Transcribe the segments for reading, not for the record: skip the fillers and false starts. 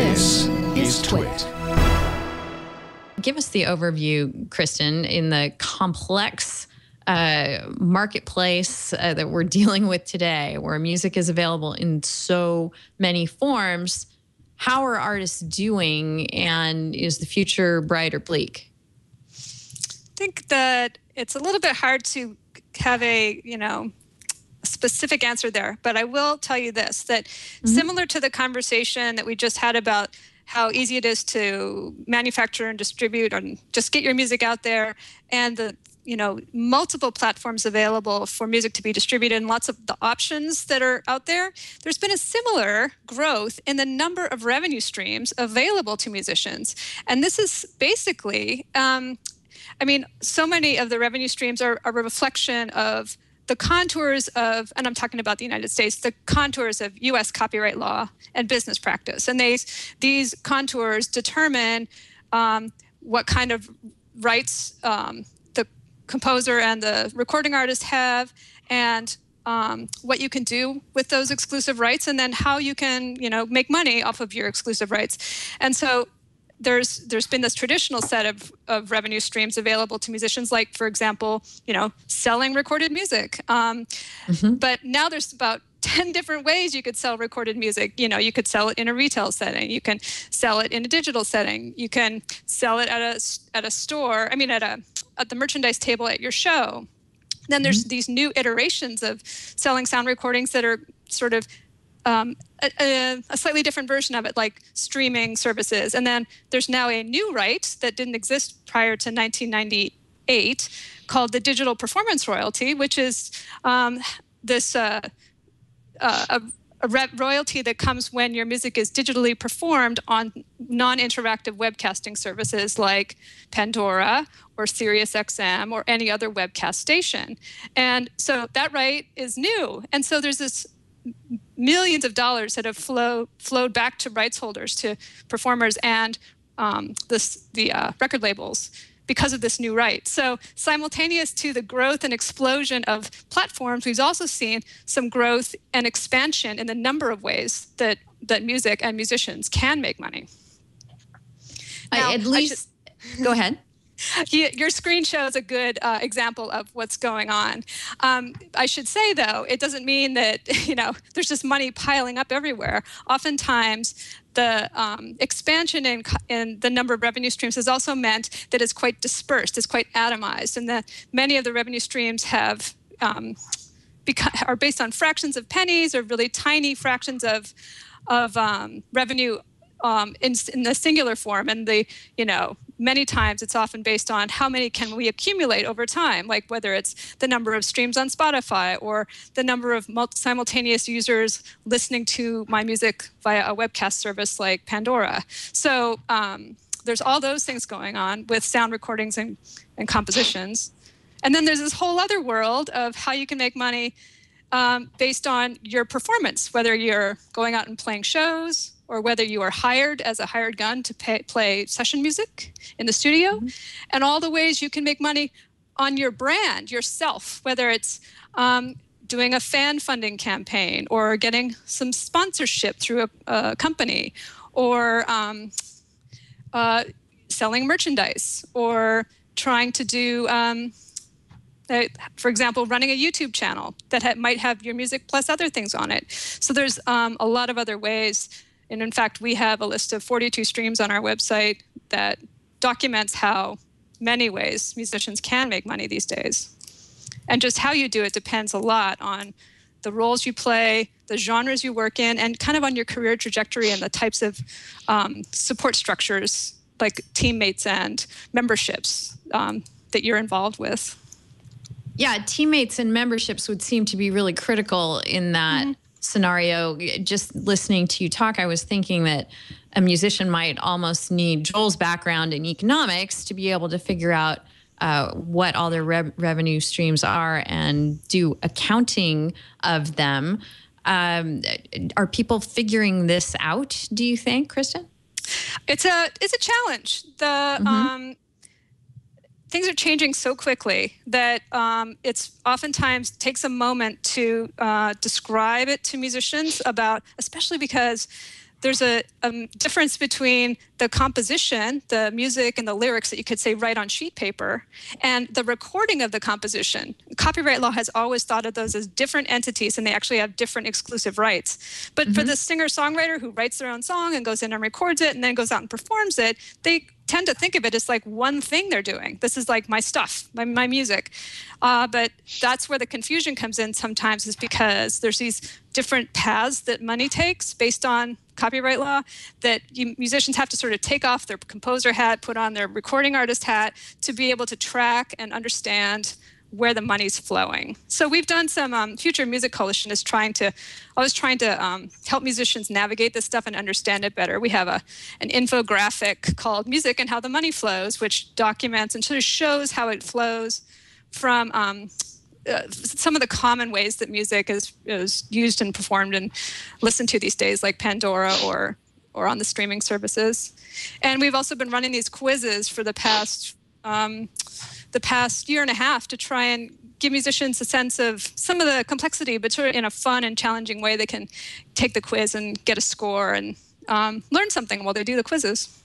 This is TWiT. Give us the overview, Kristin, in the complex marketplace that we're dealing with today, where music is available in so many forms. How are artists doing, and is the future bright or bleak? I think that it's a little bit hard to have a specific answer there, but I will tell you this, that similar to the conversation that we just had about how easy it is to manufacture and distribute and just get your music out there, and the multiple platforms available for music to be distributed and lots of the options that are out there, there's been a similar growth in the number of revenue streams available to musicians. And this is basically, so many of the revenue streams are a reflection of the contours of, and I'm talking about the United States, the contours of U.S. copyright law and business practice. And these contours determine what kind of rights the composer and the recording artist have, and what you can do with those exclusive rights, and then how you can, make money off of your exclusive rights. And so there's been this traditional set of revenue streams available to musicians, like, for example, selling recorded music. But now there's about 10 different ways you could sell recorded music. You could sell it in a retail setting. You can sell it in a digital setting. You can sell it at a store. At the merchandise table at your show. Then there's these new iterations of selling sound recordings that are sort of a slightly different version of it, like streaming services. And then there's now a new right that didn't exist prior to 1998 called the digital performance royalty, which is this royalty that comes when your music is digitally performed on non-interactive webcasting services like Pandora or SiriusXM or any other webcast station. And so that right is new. And so there's this millions of dollars that have flowed back to rights holders, to performers, and the record labels because of this new right. So simultaneous to the growth and explosion of platforms, we've also seen some growth and expansion in the number of ways that music and musicians can make money. Now, Go ahead. Your screen shows a good example of what's going on. I should say, though, it doesn't mean that there's just money piling up everywhere. Oftentimes, the expansion in the number of revenue streams has also meant that it's quite dispersed, it's quite atomized, and that many of the revenue streams are based on fractions of pennies or really tiny fractions of revenue in the singular form, and many times it's often based on how many can we accumulate over time, like whether it's the number of streams on Spotify or the number of simultaneous users listening to my music via a webcast service like Pandora. So there's all those things going on with sound recordings and compositions. And then there's this whole other world of how you can make money based on your performance, whether you're going out and playing shows, or whether you are hired as a hired gun to play session music in the studio, and all the ways you can make money on your brand, yourself, whether it's doing a fan funding campaign, or getting some sponsorship through a company, or selling merchandise, or trying to do, for example, running a YouTube channel that might have your music plus other things on it. So there's a lot of other ways. And in fact, we have a list of 42 streams on our website that documents how many ways musicians can make money these days. And just how you do it depends a lot on the roles you play, the genres you work in, and kind of on your career trajectory and the types of support structures, like teammates and memberships that you're involved with. Yeah, teammates and memberships would seem to be really critical in that scenario. Just listening to you talk, I was thinking that a musician might almost need Joel's background in economics to be able to figure out what all their revenue streams are and do accounting of them. Are people figuring this out, do you think, Kristin? It's a challenge. Things are changing so quickly that it's oftentimes takes a moment to describe it to musicians about, especially because there's a difference between the composition, the music and the lyrics that you could say write on sheet paper, and the recording of the composition. Copyright law has always thought of those as different entities, and they actually have different exclusive rights. But for the singer-songwriter who writes their own song and goes in and records it and then goes out and performs it, they tend to think of it as like one thing they're doing. This is like my stuff, my music. But that's where the confusion comes in sometimes, is because there's these different paths that money takes based on copyright law, that musicians have to sort of take off their composer hat, put on their recording artist hat to be able to track and understand where the money's flowing. So we've done some, Future Music Coalition is always trying to help musicians navigate this stuff and understand it better. We have an infographic called Music and How the Money Flows, which documents and sort of shows how it flows from some of the common ways that music is used and performed and listened to these days, like Pandora or on the streaming services. And we've also been running these quizzes for the past year and a half to try and give musicians a sense of some of the complexity, but sort of in a fun and challenging way. They can take the quiz and get a score and learn something while they do the quizzes.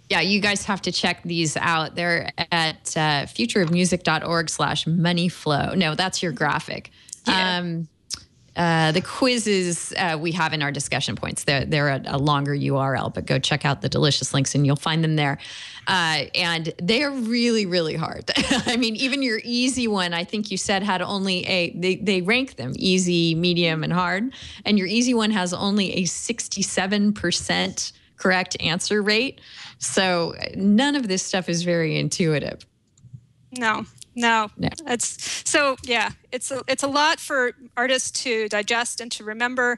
Yeah, you guys have to check these out. They're at futureofmusic.org/moneyflow. No, that's your graphic. Yeah. The quizzes we have in our discussion points. They're at a longer URL, but go check out the delicious links and you'll find them there. And they're really, really hard. I mean, even your easy one, I think you said had only they rank them easy, medium, and hard. And your easy one has only a 67% correct answer rate. So none of this stuff is very intuitive. No. It's a lot for artists to digest and to remember.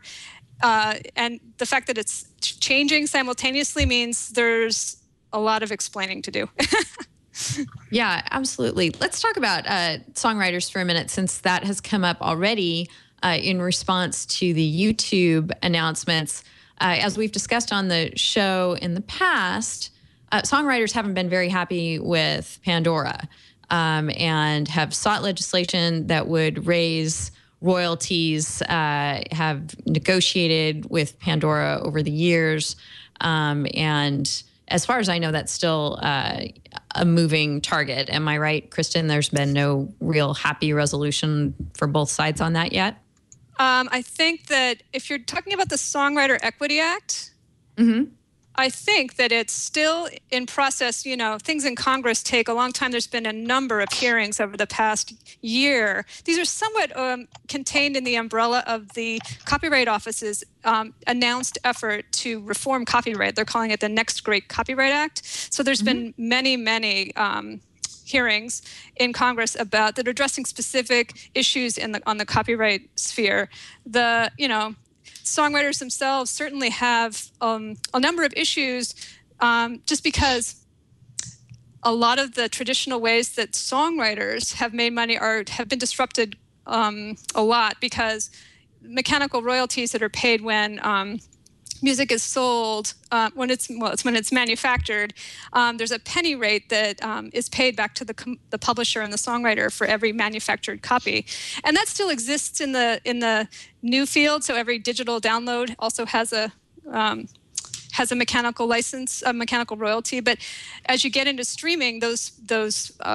And the fact that it's changing simultaneously means there's a lot of explaining to do. Yeah, absolutely. Let's talk about songwriters for a minute, since that has come up already in response to the YouTube announcements. As we've discussed on the show in the past, songwriters haven't been very happy with Pandora and have sought legislation that would raise royalties, have negotiated with Pandora over the years. And as far as I know, that's still a moving target. Am I right, Kristin? There's been no real happy resolution for both sides on that yet? I think that if you're talking about the Songwriter Equity Act, I think that it's still in process. You know, things in Congress take a long time. There's been a number of hearings over the past year. These are somewhat contained in the umbrella of the Copyright Office's announced effort to reform copyright. They're calling it the Next Great Copyright Act. So there's been many hearings in Congress that are addressing specific issues on the copyright sphere. Songwriters themselves certainly have a number of issues, just because a lot of the traditional ways that songwriters have made money have been disrupted a lot, because mechanical royalties that are paid when music is sold, when it's manufactured, there's a penny rate that is paid back to the publisher and the songwriter for every manufactured copy, and that still exists in the new field. So every digital download also has a mechanical license, a mechanical royalty. But as you get into streaming, those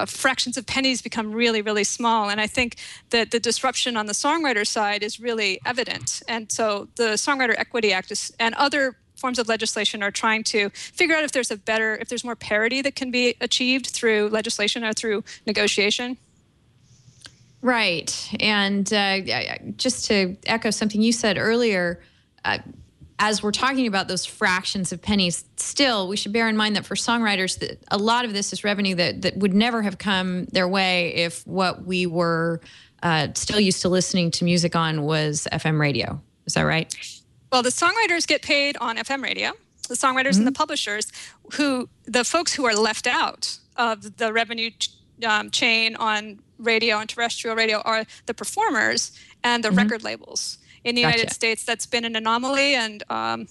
fractions of pennies become really, really small. And I think that the disruption on the songwriter side is really evident. And so the Songwriter Equity Act and other forms of legislation are trying to figure out if there's more parity that can be achieved through legislation or through negotiation. Right. And just to echo something you said earlier, as we're talking about those fractions of pennies, still, we should bear in mind that for songwriters, that a lot of this is revenue that would never have come their way if what we were still used to listening to music on was FM radio. Is that right? Well, the songwriters get paid on FM radio. The songwriters and the publishers, the folks who are left out of the revenue chain on radio and terrestrial radio, are the performers and the record labels. In the United States, that's been an anomaly and an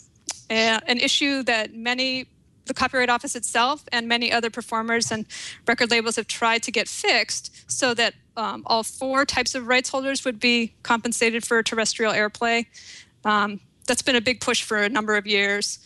issue that the Copyright Office itself and many other performers and record labels have tried to get fixed, so that all four types of rights holders would be compensated for terrestrial airplay. that's been a big push for a number of years.